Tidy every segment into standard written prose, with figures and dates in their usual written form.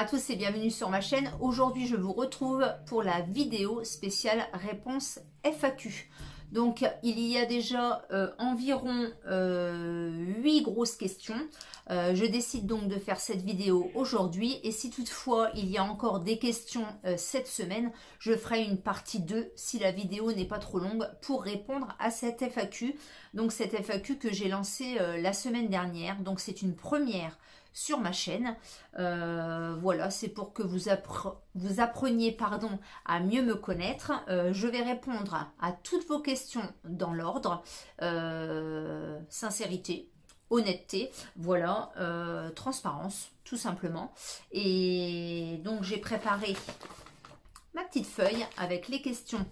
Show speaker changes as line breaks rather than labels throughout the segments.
à tous et bienvenue sur ma chaîne. Aujourd'hui, je vous retrouve pour la vidéo spéciale réponse FAQ. Donc, il y a déjà environ 8 grosses questions. Je décide donc de faire cette vidéo aujourd'hui. Et si toutefois, il y a encore des questions cette semaine, je ferai une partie 2 si la vidéo n'est pas trop longue pour répondre à cette FAQ. Donc, cette FAQ que j'ai lancée la semaine dernière. Donc, c'est une première sur ma chaîne. Voilà, c'est pour que vous appreniez à mieux me connaître. Je vais répondre à toutes vos questions dans l'ordre. Sincérité, honnêteté, voilà, transparence, tout simplement. Et donc j'ai préparé ma petite feuille avec les questions.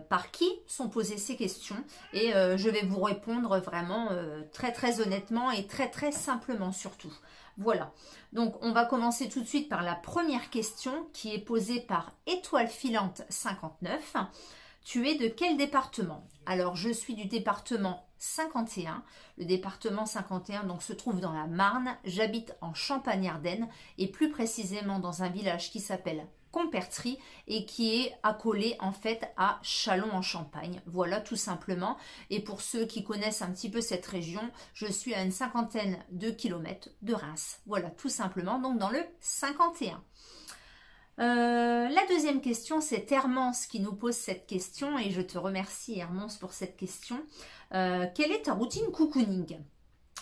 Par qui sont posées ces questions, et je vais vous répondre vraiment très honnêtement et très simplement surtout. Voilà, donc on va commencer tout de suite par la première question qui est posée par Étoile Filante 59. Tu es de quel département? Alors je suis du département 51. Le département 51 donc se trouve dans la Marne. J'habite en Champagne-Ardenne et plus précisément dans un village qui s'appelle Compertry et qui est accolé en fait à Châlons en Champagne. Voilà, tout simplement. Et pour ceux qui connaissent un petit peu cette région, je suis à une cinquantaine de kilomètres de Reims. Voilà, tout simplement, donc dans le 51. La deuxième question, c'est Hermance qui nous pose cette question et je te remercie Hermance pour cette question. Quelle est ta routine cocooning?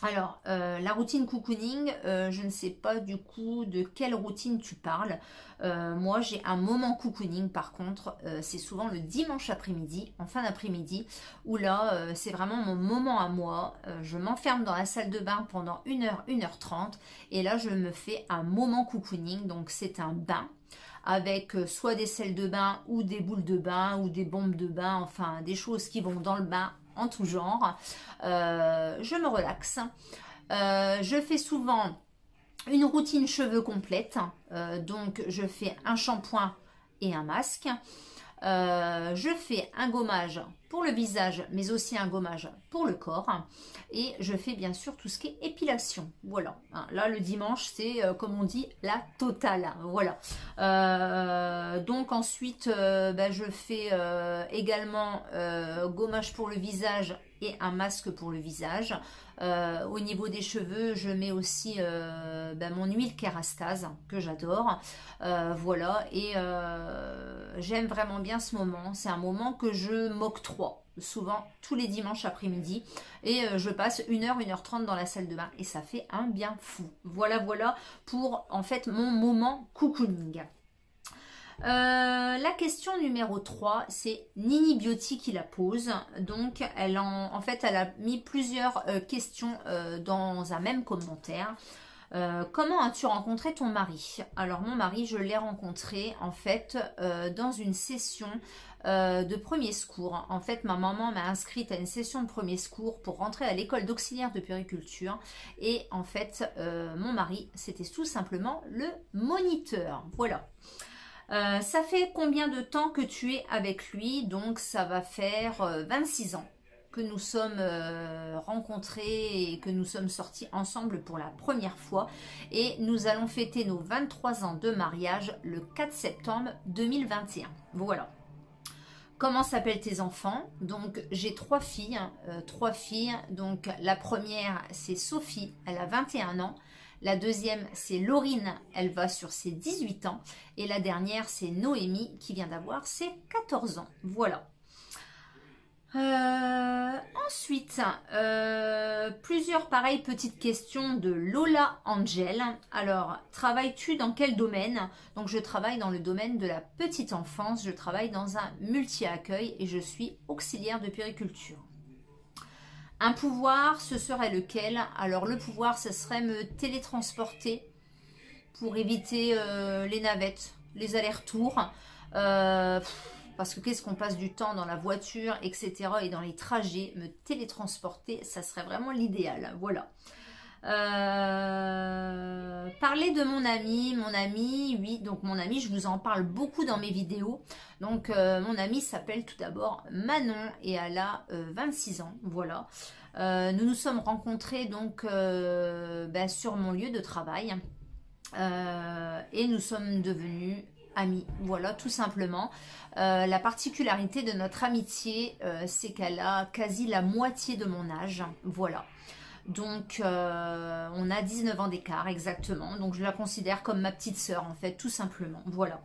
Alors, la routine cocooning, je ne sais pas du coup de quelle routine tu parles. Moi, j'ai un moment cocooning par contre, c'est souvent le dimanche après-midi, en fin d'après-midi, où là, c'est vraiment mon moment à moi. Je m'enferme dans la salle de bain pendant 1h, 1h30, et là, je me fais un moment cocooning, donc c'est un bain avec soit des sels de bain ou des boules de bain ou des bombes de bain, enfin des choses qui vont dans le bain en tout genre. Je me relaxe. Je fais souvent une routine cheveux complète. Donc je fais un shampoing et un masque. Je fais un gommage pour le visage, mais aussi un gommage pour le corps. Et je fais bien sûr tout ce qui est épilation. Voilà. Là, le dimanche, c'est, comme on dit, la totale. Voilà. Donc ensuite, je fais également gommage pour le visage et un masque pour le visage. Au niveau des cheveux, je mets aussi mon huile Kérastase que j'adore. Voilà, et j'aime vraiment bien ce moment. C'est un moment que je m'octroie souvent tous les dimanches après-midi et je passe 1h, 1h30 dans la salle de bain et ça fait un bien fou. Voilà pour en fait mon moment cocooning. La question numéro 3, c'est Nini Beauty qui la pose. Donc elle en fait elle a mis plusieurs questions dans un même commentaire. Comment as-tu rencontré ton mari? Alors mon mari, je l'ai rencontré en fait dans une session de premier secours. En fait, ma maman m'a inscrite à une session de premier secours pour rentrer à l'école d'auxiliaire de puériculture. Et en fait, mon mari, c'était tout simplement le moniteur. Voilà. Ça fait combien de temps que tu es avec lui? Donc ça va faire 26 ans que nous sommes rencontrés et que nous sommes sortis ensemble pour la première fois. Et nous allons fêter nos 23 ans de mariage le 4 septembre 2021. Voilà. Comment s'appellent tes enfants? Donc j'ai 3 filles. Donc la première c'est Sophie, elle a 21 ans. La deuxième, c'est Laurine, elle va sur ses 18 ans. Et la dernière, c'est Noémie, qui vient d'avoir ses 14 ans. Voilà. Ensuite, plusieurs pareilles petites questions de Lola Angel. Alors, travailles-tu dans quel domaine? Donc, je travaille dans le domaine de la petite enfance. Je travaille dans un multi-accueil et je suis auxiliaire de puériculture. Un pouvoir, ce serait lequel? Alors le pouvoir, ce serait me télétransporter pour éviter les navettes, les allers-retours. Parce que qu'est-ce qu'on passe du temps dans la voiture, etc. Et dans les trajets, me télétransporter, ça serait vraiment l'idéal. Voilà. Parler de mon ami, oui, donc mon ami, je vous en parle beaucoup dans mes vidéos. Donc mon ami s'appelle tout d'abord Manon et elle a 26 ans, voilà. Nous nous sommes rencontrés donc sur mon lieu de travail et nous sommes devenus amis, voilà, tout simplement. La particularité de notre amitié, c'est qu'elle a quasi la moitié de mon âge, voilà. Donc on a 19 ans d'écart exactement, donc je la considère comme ma petite sœur en fait, tout simplement, voilà.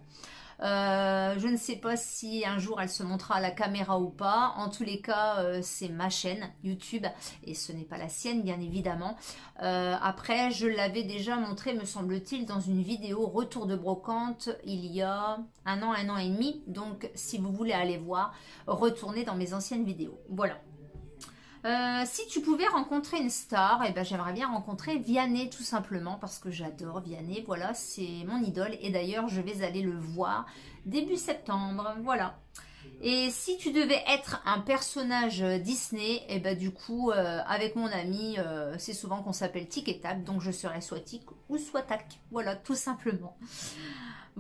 Je ne sais pas si un jour elle se montrera à la caméra ou pas. En tous les cas, c'est ma chaîne YouTube et ce n'est pas la sienne, bien évidemment. Après, je l'avais déjà montré, me semble-t-il, dans une vidéo retour de brocante il y a un an et demi. Donc, si vous voulez aller voir, retournez dans mes anciennes vidéos. Voilà. Si tu pouvais rencontrer une star, eh ben, j'aimerais bien rencontrer Vianney tout simplement parce que j'adore Vianney, voilà, c'est mon idole et d'ailleurs je vais aller le voir début septembre, voilà. Et si tu devais être un personnage Disney, et ben du coup avec mon ami, c'est souvent qu'on s'appelle Tic et Tac, donc je serais soit Tic ou soit Tac, voilà tout simplement.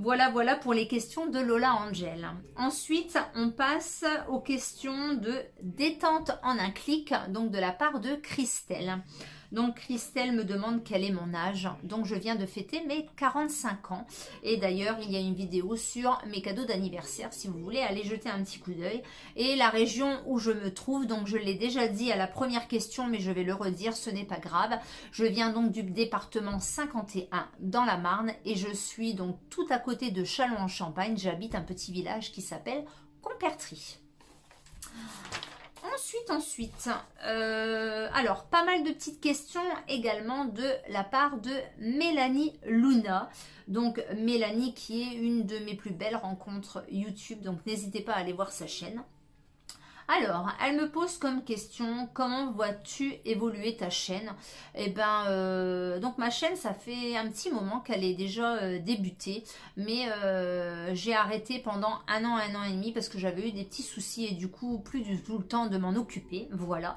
Voilà pour les questions de Lola Angel. Ensuite, on passe aux questions de détente en un clic, donc de la part de Christelle. Donc Christelle me demande quel est mon âge. Donc je viens de fêter mes 45 ans. Et d'ailleurs, il y a une vidéo sur mes cadeaux d'anniversaire, si vous voulez aller jeter un petit coup d'œil. Et la région où je me trouve, donc je l'ai déjà dit à la première question, mais je vais le redire, ce n'est pas grave. Je viens donc du département 51 dans la Marne et je suis donc tout à côté de Châlons-en-Champagne. J'habite un petit village qui s'appelle Compertry. Ensuite, alors pas mal de petites questions également de la part de Mélanie Luna. Donc Mélanie qui est une de mes plus belles rencontres YouTube, donc n'hésitez pas à aller voir sa chaîne. Alors, elle me pose comme question, comment vois-tu évoluer ta chaîne? Eh ben, donc ma chaîne, ça fait un petit moment qu'elle est déjà débutée, mais j'ai arrêté pendant un an et demi parce que j'avais eu des petits soucis et du coup, plus du tout le temps de m'en occuper, voilà.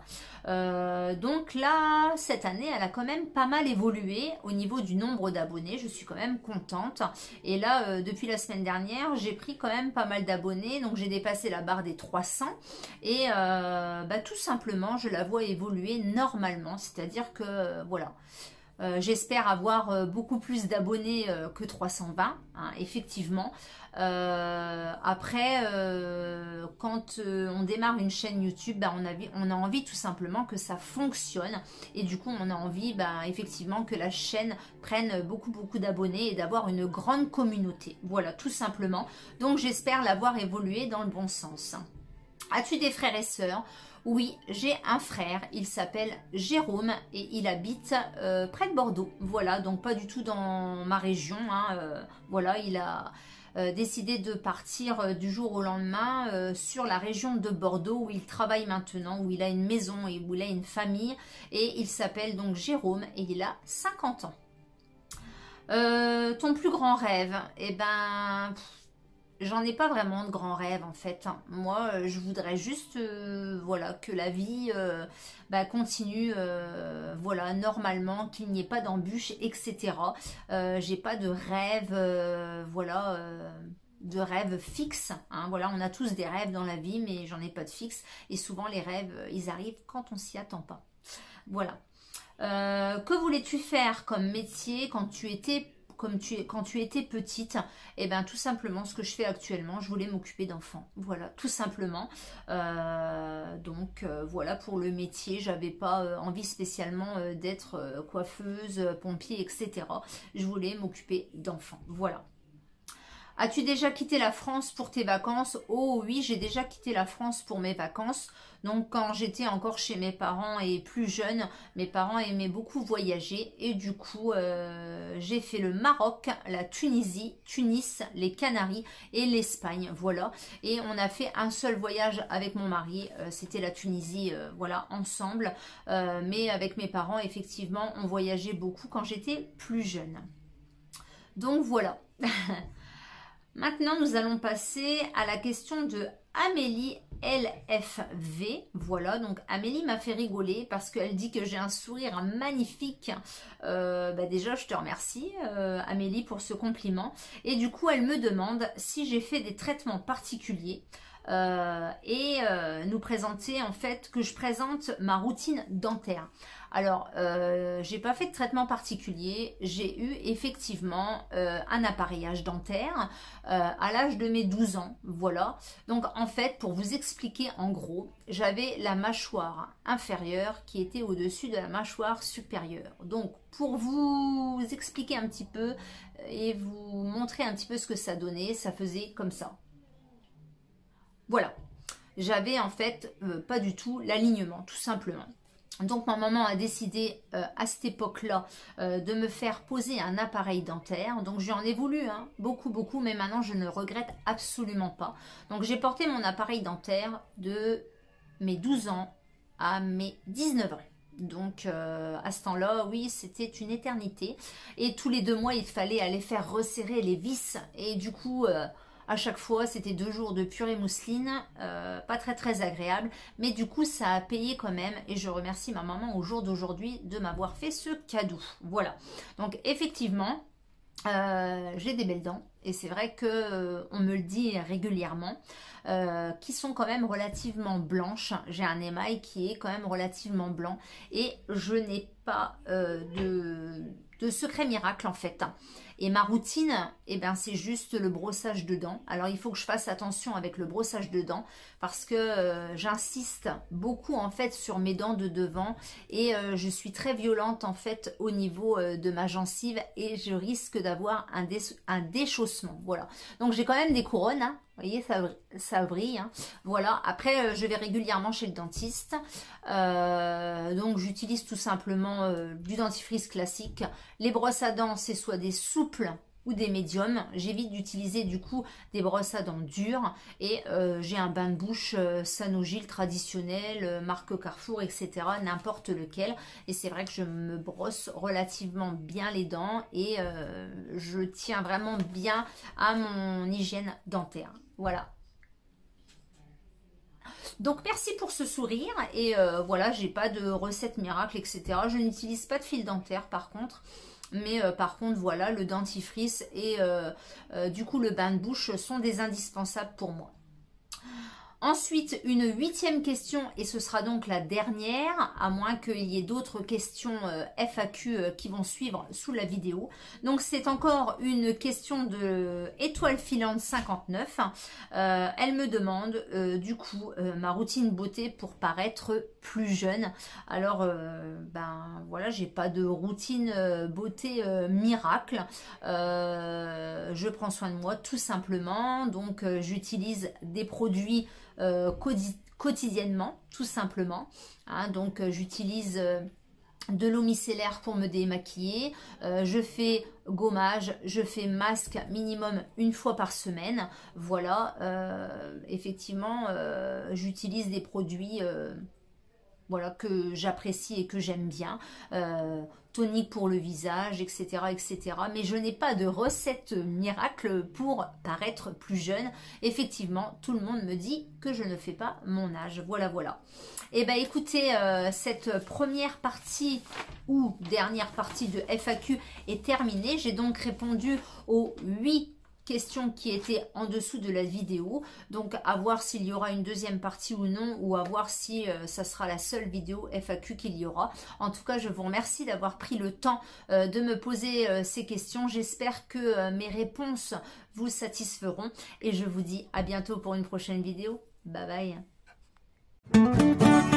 Donc là, cette année, elle a quand même pas mal évolué au niveau du nombre d'abonnés, je suis quand même contente. Et là, depuis la semaine dernière, j'ai pris quand même pas mal d'abonnés, donc j'ai dépassé la barre des 300. Et tout simplement, je la vois évoluer normalement, c'est-à-dire que voilà, j'espère avoir beaucoup plus d'abonnés que 320, hein, effectivement. Après, quand on démarre une chaîne YouTube, on a envie tout simplement que ça fonctionne. Et du coup, on a envie effectivement que la chaîne prenne beaucoup d'abonnés et d'avoir une grande communauté. Voilà, tout simplement. Donc, j'espère l'avoir évolué dans le bon sens. As-tu des frères et sœurs? Oui, j'ai un frère, il s'appelle Jérôme et il habite près de Bordeaux. Voilà, donc pas du tout dans ma région, hein, voilà, il a décidé de partir du jour au lendemain sur la région de Bordeaux où il travaille maintenant, où il a une maison et où il a une famille. Et il s'appelle donc Jérôme et il a 50 ans. Ton plus grand rêve? Eh ben... J'en ai pas vraiment de grands rêves en fait. Moi, je voudrais juste voilà, que la vie continue voilà, normalement, qu'il n'y ait pas d'embûches, etc. J'ai pas de rêve, voilà, de rêves fixes. Hein. Voilà, on a tous des rêves dans la vie, mais j'en ai pas de fixe. Et souvent, les rêves, ils arrivent quand on s'y attend pas. Voilà. Que voulais-tu faire comme métier quand tu étais quand tu étais petite? Et bien tout simplement ce que je fais actuellement, je voulais m'occuper d'enfants, voilà, tout simplement. Donc voilà pour le métier, j'avais pas envie spécialement d'être coiffeuse, pompier, etc. Je voulais m'occuper d'enfants, voilà. As-tu déjà quitté la France pour tes vacances? Oh oui, j'ai déjà quitté la France pour mes vacances. Donc quand j'étais encore chez mes parents et plus jeune, mes parents aimaient beaucoup voyager. Et du coup, j'ai fait le Maroc, la Tunisie, Tunis, les Canaries et l'Espagne. Voilà. Et on a fait un seul voyage avec mon mari. C'était la Tunisie, voilà, ensemble. Mais avec mes parents, effectivement, on voyageait beaucoup quand j'étais plus jeune. Donc voilà. Maintenant, nous allons passer à la question de Amélie LFV. Voilà, donc Amélie m'a fait rigoler parce qu'elle dit que j'ai un sourire magnifique. Déjà, je te remercie, Amélie, pour ce compliment. Et du coup, elle me demande si j'ai fait des traitements particuliers. Nous présenter en fait que je présente ma routine dentaire. Alors, j'ai pas fait de traitement particulier, j'ai eu effectivement un appareillage dentaire à l'âge de mes 12 ans, voilà. Donc en fait, pour vous expliquer en gros, j'avais la mâchoire inférieure qui était au-dessus de la mâchoire supérieure. Donc pour vous expliquer un petit peu et vous montrer un petit peu ce que ça donnait, ça faisait comme ça. Voilà, j'avais en fait pas du tout l'alignement, tout simplement. Donc ma maman a décidé à cette époque-là de me faire poser un appareil dentaire. Donc j'en ai voulu beaucoup, mais maintenant je ne regrette absolument pas. Donc j'ai porté mon appareil dentaire de mes 12 ans à mes 19 ans. Donc à ce temps-là, oui, c'était une éternité. Et tous les 2 mois, il fallait aller faire resserrer les vis. Et du coup... à chaque fois, c'était 2 jours de purée mousseline, pas très agréable, mais du coup, ça a payé quand même, et je remercie ma maman au jour d'aujourd'hui de m'avoir fait ce cadeau. Voilà, donc effectivement, j'ai des belles dents, et c'est vrai que on me le dit régulièrement, qui sont quand même relativement blanches. J'ai un émail qui est quand même relativement blanc, et je n'ai pas de secret miracle en fait. Et ma routine, eh ben, c'est juste le brossage de dents. Alors il faut que je fasse attention avec le brossage de dents parce que j'insiste beaucoup en fait sur mes dents de devant et je suis très violente en fait au niveau de ma gencive et je risque d'avoir un déchaussement. Voilà. Donc j'ai quand même des couronnes, hein. Vous voyez, ça brille. Hein. Voilà. Après, je vais régulièrement chez le dentiste. Donc, j'utilise tout simplement du dentifrice classique. Les brosses à dents, c'est soit des souples ou des médiums. J'évite d'utiliser du coup des brosses à dents dures. Et j'ai un bain de bouche Sanogil traditionnel, marque Carrefour, etc. N'importe lequel. Et c'est vrai que je me brosse relativement bien les dents. Et je tiens vraiment bien à mon hygiène dentaire. Voilà. Donc merci pour ce sourire et voilà, j'ai pas de recette miracle, etc. Je n'utilise pas de fil dentaire par contre. Mais par contre, voilà, le dentifrice et du coup le bain de bouche sont des indispensables pour moi. Ensuite, une 8e question, et ce sera donc la dernière, à moins qu'il y ait d'autres questions FAQ qui vont suivre sous la vidéo. Donc, c'est encore une question de Étoile filante 59. Elle me demande, du coup, ma routine beauté pour paraître plus jeune. Alors, ben voilà, j'ai pas de routine beauté miracle. Je prends soin de moi tout simplement. Donc, j'utilise des produits quotidiennement, tout simplement. Hein, donc j'utilise de l'eau micellaire pour me démaquiller, je fais gommage, je fais masque minimum 1 fois par semaine. Voilà, effectivement, j'utilise des produits voilà, que j'apprécie et que j'aime bien. Tonique pour le visage, etc., etc. Mais je n'ai pas de recette miracle pour paraître plus jeune. Effectivement, tout le monde me dit que je ne fais pas mon âge. Voilà, voilà. Et ben écoutez, cette première partie ou dernière partie de FAQ est terminée. J'ai donc répondu aux 8 questions qui étaient en dessous de la vidéo, donc à voir s'il y aura une deuxième partie ou non, ou à voir si ça sera la seule vidéo FAQ qu'il y aura. En tout cas, je vous remercie d'avoir pris le temps de me poser ces questions. J'espère que mes réponses vous satisferont et je vous dis à bientôt pour une prochaine vidéo. Bye bye.